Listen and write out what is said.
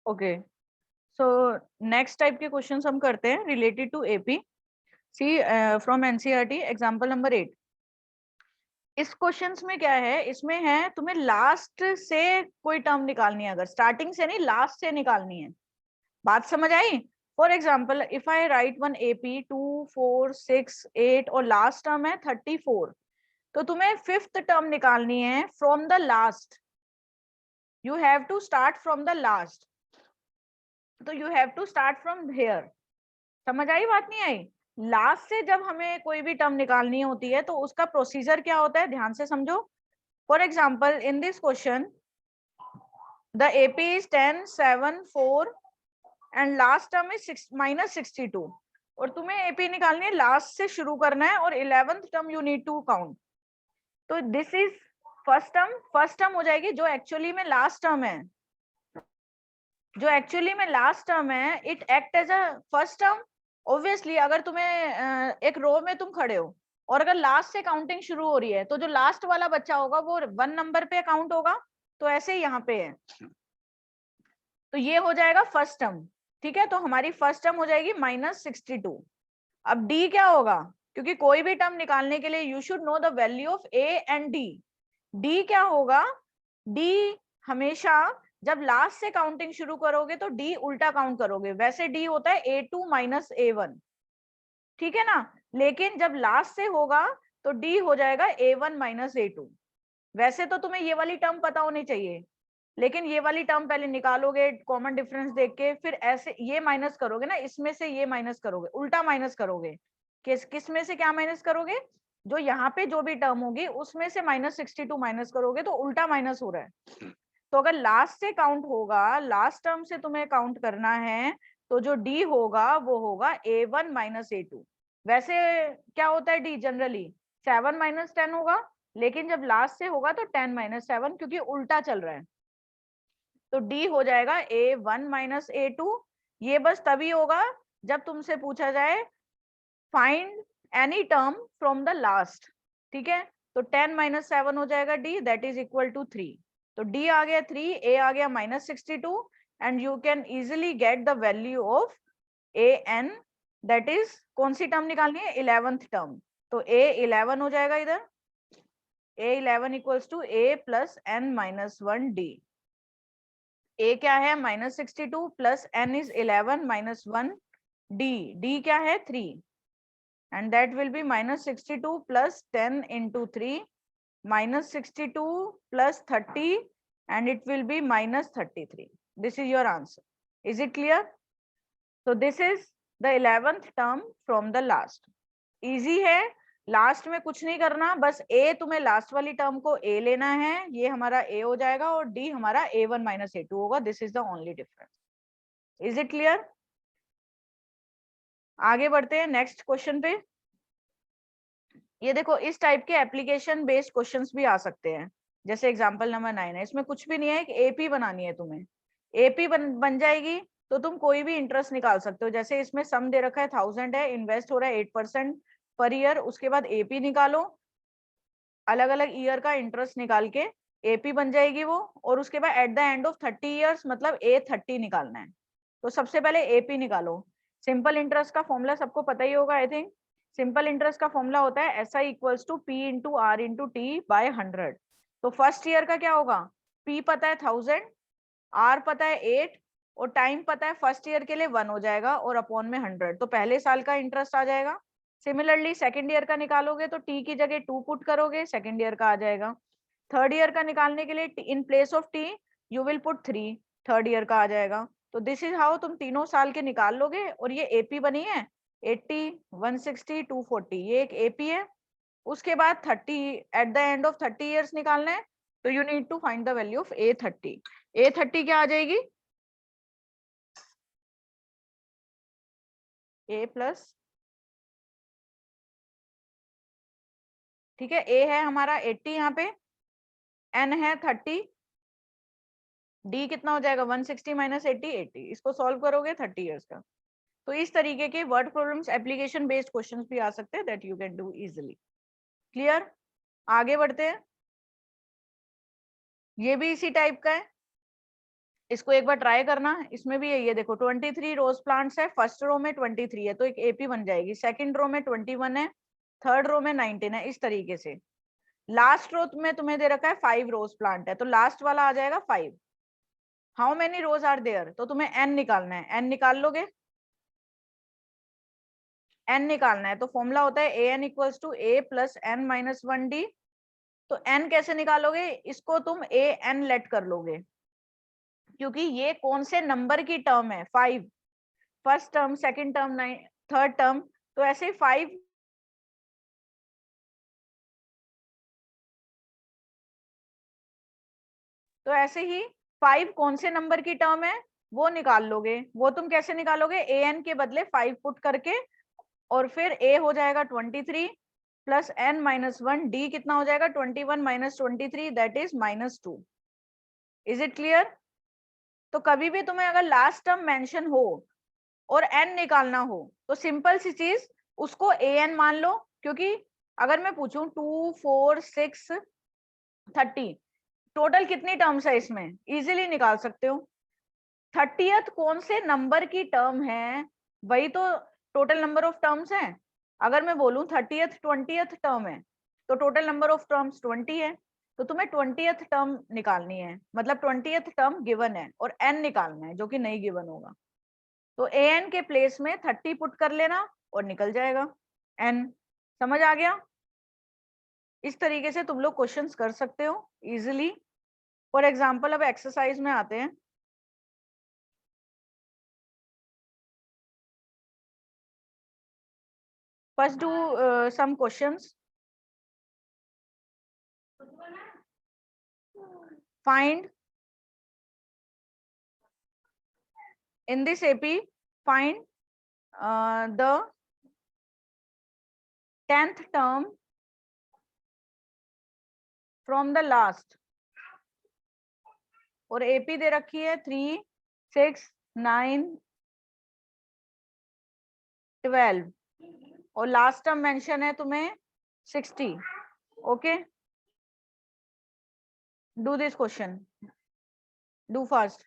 Okay, so next type के questions हम करते हैं related to AP. See from NCERT example number 8। इस क्वेश्चंस में क्या है, इसमें है तुम्हें लास्ट से कोई टर्म निकालनी है, अगर स्टार्टिंग से नहीं लास्ट से निकालनी है। बात समझ आई? For example if I write one AP 2 4 6 8 और लास्ट टर्म है 34, तो तुम्हें फिफ्थ टर्म निकालनी है from the last. You have to start from the last, तो you have to start from here. समझ आई बात नहीं आई? लास्ट से जब हमें कोई भी टर्म निकालनी होती है तो उसका प्रोसीजर क्या होता है, ध्यान से समझो। For example in this question the AP is 10 7 4 and last term is -62, और तुम्हें एपी निकालनी है लास्ट से शुरू करना है और 11th term you need to count. तो दिस इज फर्स्ट टर्म हो जाएगी जो एक्चुअली में लास्ट टर्म है, जो एक्चुअली में लास्ट टर्म है। It act as a first term. Obviously अगर तुम्हें एक रो में तुम खड़े हो और अगर लास्ट से काउंटिंग शुरू हो रही है तो जो लास्ट वाला बच्चा होगा वो 1 नंबर पे काउंट होगा, तो ऐसे ही यहाँ पे है, तो ये हो जाएगा फर्स्ट टर्म। ठीक है, तो हमारी फर्स्ट टर्म हो जाएगी -62। अब डी क्या होगा, क्योंकि कोई भी टर्म निकालने के लिए you should know the value of A and D. D क्या होगा, डी हमेशा जब लास्ट से काउंटिंग शुरू करोगे तो डी उल्टा काउंट करोगे, वैसे डी होता है A2 - A1, ठीक है ना। लेकिन जब लास्ट से होगा तो डी हो जाएगा A1 - A2। वैसे तो तुम्हें ये वाली टर्म पता होनी चाहिए, लेकिन ये वाली टर्म पहले निकालोगे कॉमन डिफरेंस देख के, फिर ऐसे ये माइनस करोगे ना, इसमें से ये माइनस करोगे, उल्टा माइनस करोगे। किस में से क्या माइनस करोगे, जो यहाँ पे जो भी टर्म होगी उसमें से -62 माइनस करोगे, तो उल्टा माइनस हो रहा है। तो अगर लास्ट से काउंट होगा, लास्ट टर्म से तुम्हें काउंट करना है, तो जो डी होगा वो होगा A1 - A2। वैसे क्या होता है डी जनरली 7 - 10 होगा, लेकिन जब लास्ट से होगा तो 10 - 7, क्योंकि उल्टा चल रहा है। तो डी हो जाएगा A1 - A2। ये बस तभी होगा जब तुमसे पूछा जाए find any term from the last. ठीक है, तो 10 - 7 हो जाएगा D, that is equal to 3। तो डी आ गया 3, ए आ गया -62, and you can easily get the value of A N, that is कौन सी टर्म निकालनी है, 11th टर्म। तो ए 11 हो जाएगा इधर, a 11 equals to a plus n -1 d. A क्या है -62 plus n is 11 -1 d. D क्या है 3, and that will be -62 plus 10 into 3, -62 plus 30, and it will be -33. This is your answer. Is it clear? So this is the 11th term from the last. Easy है, last में कुछ नहीं करना, बस ए तुम्हें last वाली टर्म को ए लेना है, ये हमारा ए हो जाएगा, और डी हमारा A1 - A2 होगा। This is the only difference. Is it clear? आगे बढ़ते हैं नेक्स्ट क्वेश्चन पे। ये देखो इस टाइप के एप्लीकेशन बेस्ड क्वेश्चंस भी आ सकते हैं, जैसे एग्जांपल नंबर 9 है। इसमें कुछ भी नहीं है, एक एपी बनानी है तुम्हें। एपी बन जाएगी तो तुम कोई भी इंटरेस्ट निकाल सकते हो। जैसे इसमें सम दे रखा है 1000 है, इन्वेस्ट हो रहा है 8% पर ईयर। उसके बाद एपी निकालो, अलग अलग ईयर का इंटरेस्ट निकाल के एपी बन जाएगी वो। और उसके बाद eight the end of 30 years मतलब A30 निकालना है। तो सबसे पहले एपी निकालो। सिंपल इंटरेस्ट का फॉर्मूला सबको पता ही होगा आई थिंक। सिंपल इंटरेस्ट का फॉर्मूला होता है SI equals to P into R into T by 100। तो फर्स्ट ईयर का क्या होगा, P पता है 1000, R पता है 8, और टाइम पता है फर्स्ट ईयर के लिए 1 हो जाएगा, और अपॉन में 100, तो पहले साल का इंटरेस्ट आ जाएगा। सिमिलरली सेकेंड ईयर का निकालोगे तो T की जगह 2 पुट करोगे, सेकेंड ईयर का आ जाएगा। थर्ड ईयर का निकालने के लिए in place of T you will put 3, third year का आ जाएगा। तो दिस इज हाउ तुम तीनों साल के निकाल लोगे। और ये एपी बनी है 80 160 240, ये एक एपी है। उसके बाद 30 at the end of 30 years निकालना है, तो you need to find the value of A30। A30 क्या आ जाएगी, A प्लस, ठीक है, A है हमारा 80 यहाँ पे, N है 30, D कितना हो जाएगा 160 - 80 80। इसको सॉल्व करोगे 30 इयर्स का। तो इस तरीके के word problems application based questions भी आ सकते हैं that you can do easily. Clear? आगे बढ़ते हैं, ये भी इसी टाइप का है। इसको एक बार ट्राई करना, इसमें भी यही है, देखो 23 रोज प्लांट्स है, फर्स्ट रो में 23 है तो एक एपी बन जाएगी, सेकंड रो में 21 है, थर्ड रो में 19 है, इस तरीके से। लास्ट रो में तुम्हें दे रखा है 5 रोज प्लांट है, तो लास्ट वाला आ जाएगा 5। How many rows are there, तो तुम्हें एन निकालना है, एन निकाल लोगे, एन निकालना है तो फॉर्मूला होता है a n equals to a plus n minus 1 d. तो एन कैसे निकालोगे, इसको तुम ए एन लेट कर लोगे, क्योंकि ये कौन से नंबर की टर्म है, 5, first term, second term, third term, तो ऐसे ही 5 तो ऐसे ही 5 कौन से नंबर की टर्म है वो निकाल लोगे। वो तुम कैसे निकालोगे, ए एन के बदले 5 पुट करके, और फिर ए हो जाएगा 23 प्लस एन माइनस 1, डी कितना हो जाएगा 21 minus 23, that is -2। Is it clear? तो कभी भी तुम्हें अगर लास्ट टर्म मेंशन हो और एन निकालना हो तो सिंपल सी चीज, उसको ए एन मान लो, क्योंकि अगर मैं पूछूं 2 4 6 30 टोटल कितनी टर्म्स है इसमें, इजीली निकाल सकते हो। 30th कौन से नंबर की टर्म है, वही तो टोटल नंबर ऑफ टर्म्स है। अगर मैं बोलूं 30th 20th टर्म है तो टोटल नंबर ऑफ टर्म्स 20 है, तो तुम्हें 20th टर्म निकालनी है, मतलब 20th टर्म गिवन है और एन निकालना है जो कि नहीं गिवन होगा। तो ए एन के प्लेस में 30 पुट कर लेना और निकल जाएगा एन। समझ आ गया? इस तरीके से तुम लोग क्वेश्चंस कर सकते हो इजीली। फॉर एग्जांपल अब एक्सरसाइज में आते हैं। First do some questions. Find in this AP, find the 10th term from the last। और AP दे रखी है 3 6 9 12 और लास्ट टर्म मेंशन है तुम्हें 60। Okay, do this question, do fast.